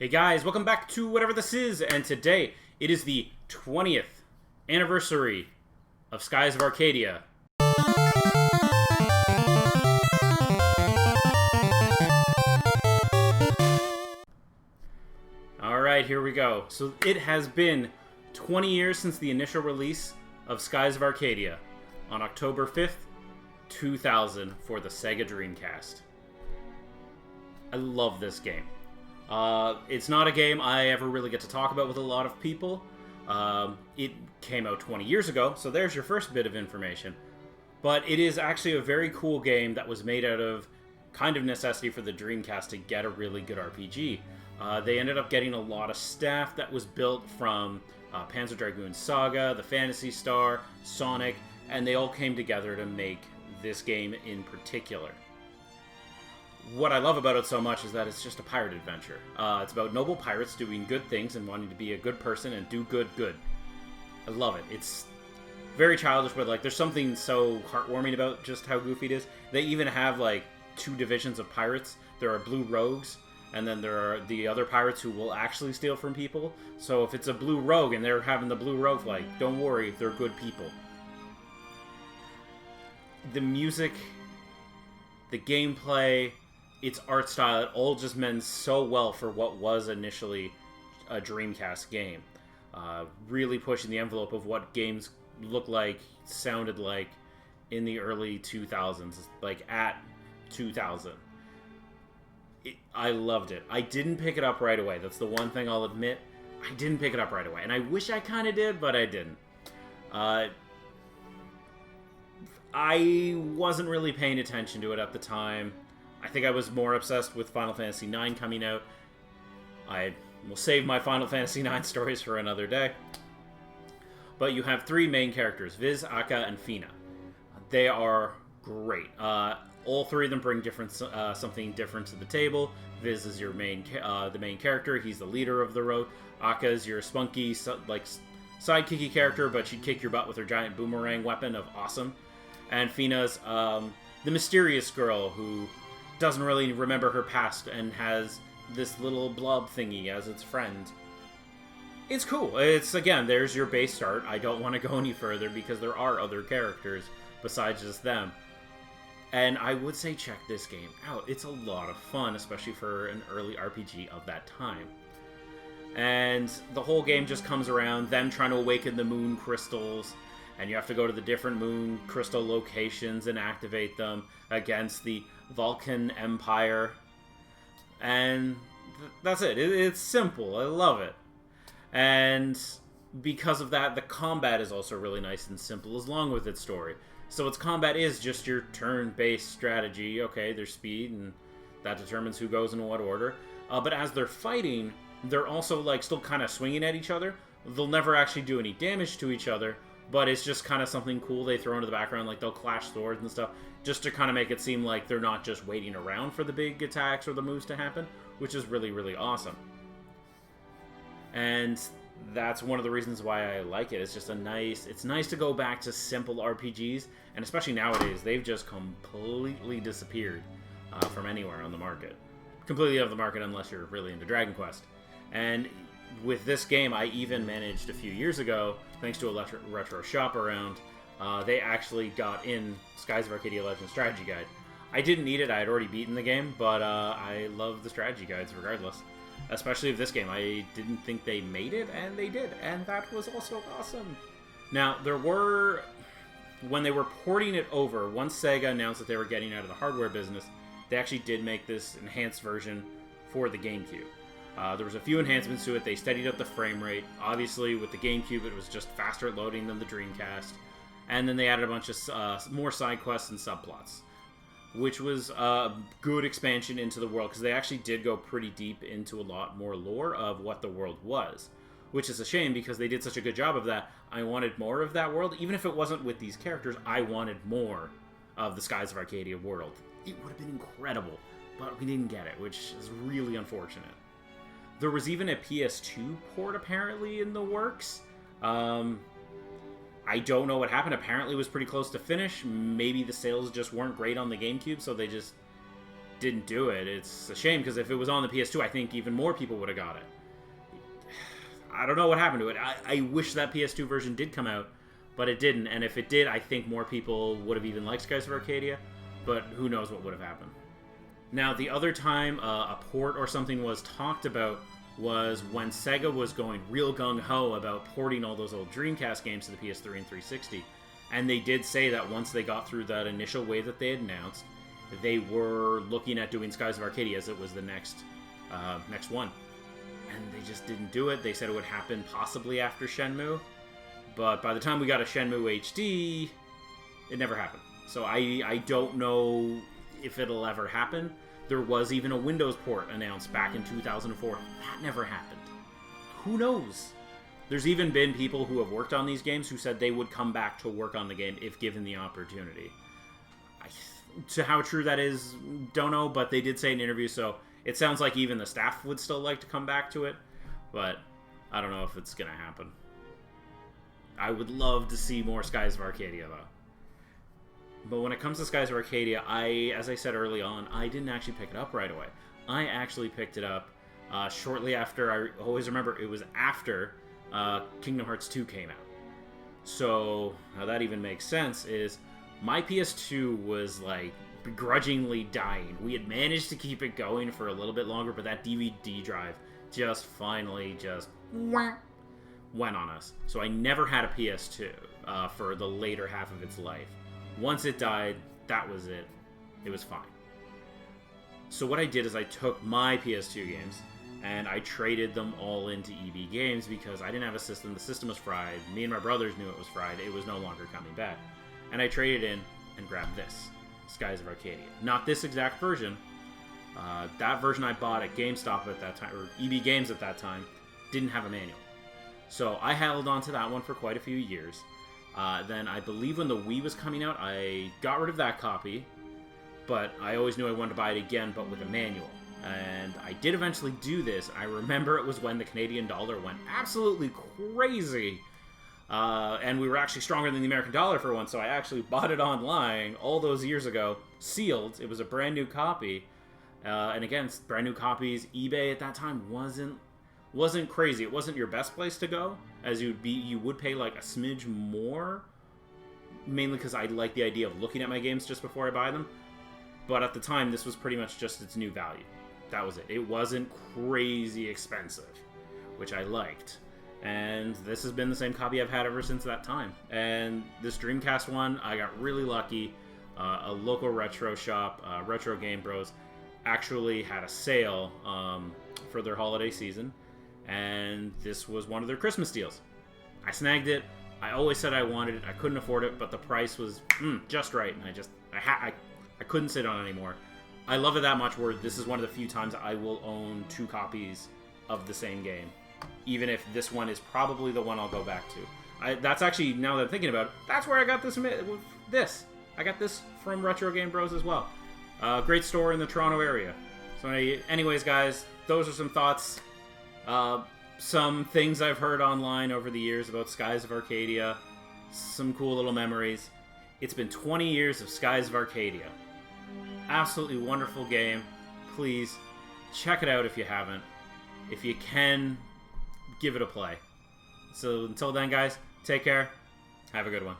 Hey guys, welcome back to whatever this is, and today it is the 20th anniversary of Skies of Arcadia. Alright, here we go. So it has been 20 years since the initial release of Skies of Arcadia on October 5th, 2000 for the Sega Dreamcast. I love this game. It's not a game I ever really get to talk about with a lot of people. It came out 20 years ago, so there's your first bit of information. But it is actually a very cool game that was made out of kind of necessity for the Dreamcast to get a really good RPG. They ended up getting a lot of staff that was built from Panzer Dragoon Saga, the Phantasy Star, Sonic, and they all came together to make this game in particular. What I love about it so much is that it's just a pirate adventure. It's about noble pirates doing good things and wanting to be a good person and do good. I love it. It's very childish, but like there's something so heartwarming about just how goofy it is. They even have like two divisions of pirates. There are blue rogues, and then there are the other pirates who will actually steal from people. So if it's a blue rogue and they're having the blue rogue flag, don't worry, they're good people. The music, the gameplay, its art style, it all just meant so well for what was initially a Dreamcast game. Really pushing the envelope of what games looked like, sounded like in the early 2000s, like at 2000. I loved it. I didn't pick it up right away. That's the one thing I'll admit. I didn't pick it up right away. And I wish I kind of did, but I didn't. I wasn't really paying attention to it at the time. I think I was more obsessed with Final Fantasy IX coming out. I will save my Final Fantasy IX stories for another day. But you have three main characters, Viz, Akka, and Fina. They are great. All three of them bring something different to the table. Viz is your the main character. He's the leader of the road. Akka is your spunky, sidekicky character, but she'd kick your butt with her giant boomerang weapon of awesome. And Fina's the mysterious girl who doesn't really remember her past and has this little blob thingy as its friend. It's cool. It's, again, there's your base start. I don't want to go any further because there are other characters besides just them. And I would say check this game out. It's a lot of fun, especially for an early RPG of that time. And the whole game just comes around them trying to awaken the moon crystals, and you have to go to the different moon crystal locations and activate them against the Vulcan Empire. And that's it. It's simple. I love it. And because of that, the combat is also really nice and simple, along with its story. So its combat is just your turn-based strategy. Okay, there's speed, and that determines who goes in what order. But as they're fighting, they're also like still kind of swinging at each other. They'll never actually do any damage to each other, but it's just kind of something cool they throw into the background, like they'll clash swords and stuff, just to kind of make it seem like they're not just waiting around for the big attacks or the moves to happen, which is really, really awesome. And that's one of the reasons why I like it. It's just it's nice to go back to simple RPGs, and especially nowadays, they've just completely disappeared from anywhere on the market. Completely out of the market unless you're really into Dragon Quest. And with this game, I even managed a few years ago, thanks to a retro shop around, they actually got in Skies of Arcadia Legends Strategy Guide. I didn't need it, I had already beaten the game, but I love the strategy guides regardless. Especially of this game. I didn't think they made it, and they did, and that was also awesome. Now, when they were porting it over, once Sega announced that they were getting out of the hardware business, they actually did make this enhanced version for the GameCube. There was a few enhancements to it. They steadied up the frame rate. Obviously, with the GameCube, it was just faster at loading than the Dreamcast. And then they added a bunch of more side quests and subplots, which was a good expansion into the world, because they actually did go pretty deep into a lot more lore of what the world was, which is a shame because they did such a good job of that. I wanted more of that world. Even if it wasn't with these characters, I wanted more of the Skies of Arcadia world. It would have been incredible, but we didn't get it, which is really unfortunate. There was even a PS2 port apparently in the works. I don't know what happened. Apparently it was pretty close to finish. Maybe the sales just weren't great on the GameCube, so they just didn't do it. It's a shame, because if it was on the PS2, I think even more people would have got it. I don't know what happened to it. I wish that PS2 version did come out, but it didn't. And if it did, I think more people would have even liked Skies of Arcadia, but who knows what would have happened. Now, the other time a port or something was talked about was when Sega was going real gung-ho about porting all those old Dreamcast games to the PS3 and 360. And they did say that once they got through that initial wave that they had announced, they were looking at doing Skies of Arcadia as it was the next one. And they just didn't do it. They said it would happen possibly after Shenmue. But by the time we got a Shenmue HD, it never happened. So I don't know if it'll ever happen. There was even a Windows port announced back in 2004. That never happened. Who knows? There's even been people who have worked on these games who said they would come back to work on the game if given the opportunity. To how true that is, don't know, but they did say in interviews, so it sounds like even the staff would still like to come back to it, but I don't know if it's going to happen. I would love to see more Skies of Arcadia, though. But when it comes to Skies of Arcadia, as I said early on, I didn't actually pick it up right away. I actually picked it up shortly after. I always remember it was after Kingdom Hearts 2 came out. So how that even makes sense is my PS2 was like begrudgingly dying. We had managed to keep it going for a little bit longer, but that DVD drive just finally went on us. So I never had a PS2 for the later half of its life. Once it died, that was it. It was fine. So what I did is I took my PS2 games and I traded them all into EB Games because I didn't have a system. The system was fried. Me and my brothers knew it was fried. It was no longer coming back. And I traded in and grabbed this, Skies of Arcadia. Not this exact version. That version I bought at GameStop at that time, or EB Games at that time, didn't have a manual. So I held on to that one for quite a few years. Then I believe when the Wii was coming out, I got rid of that copy, but I always knew I wanted to buy it again, but with a manual. And I did eventually do this. I remember it was when the Canadian dollar went absolutely crazy. And we were actually stronger than the American dollar for once, so I actually bought it online all those years ago, sealed. It was a brand new copy. And again, brand new copies, eBay at that time wasn't crazy. It wasn't your best place to go, as you would pay like a smidge more, mainly because I like the idea of looking at my games just before I buy them. But at the time, this was pretty much just its new value. That was it. It wasn't crazy expensive, which I liked. And this has been the same copy I've had ever since that time. And this Dreamcast one, I got really lucky. A local retro shop, Retro Game Bros, actually had a sale for their holiday season. And this was one of their Christmas deals. I snagged it. I always said I wanted it. I couldn't afford it, but the price was just right. And I couldn't sit on it anymore. I love it that much where this is one of the few times I will own 2 copies of the same game. Even if this one is probably the one I'll go back to. That's actually, now that I'm thinking about it, that's where I got this. I got this from Retro Game Bros as well. Great store in the Toronto area. So anyways, guys, those are some thoughts. Some things I've heard online over the years about Skies of Arcadia. Some cool little memories. It's been 20 years of Skies of Arcadia. Absolutely wonderful game. Please, check it out if you haven't. If you can, give it a play. So until then, guys, take care. Have a good one.